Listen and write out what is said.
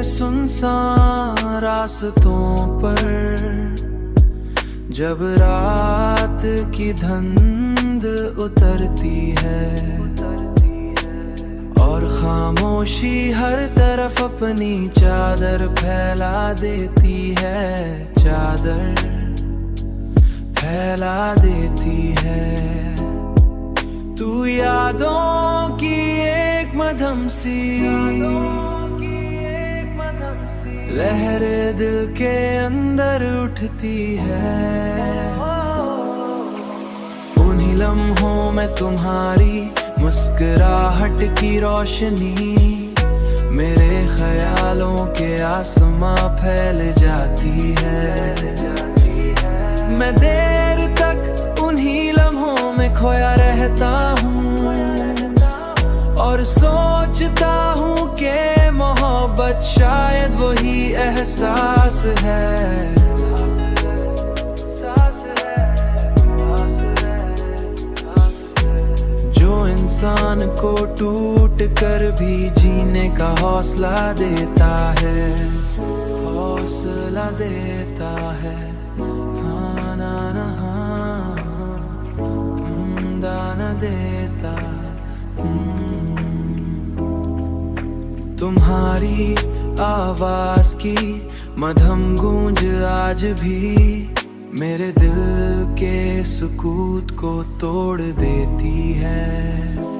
सुनसान रास्तों पर जब रात की धुंध उतरती है और खामोशी हर तरफ अपनी चादर फैला देती है, चादर फैला देती है। तू यादों की एक मधम सी लहर दिल के अंदर उठती है। उन्हीं लम्हों में तुम्हारी मुस्कुराहट की रोशनी मेरे ख्यालों के आसमां फैल जाती है। मैं देर तक उन्हीं लम्हों में खोया रहता हूँ और सोचता हूँ कि मोहब्बत शायद वही एहसास है जो इंसान को टूट कर भी जीने का हौसला देता है, हौसला देता है। हाँ ना ना हाँ दाना देता। तुम्हारी आवाज की मधम गूंज आज भी मेरे दिल के सुकूत को तोड़ देती है।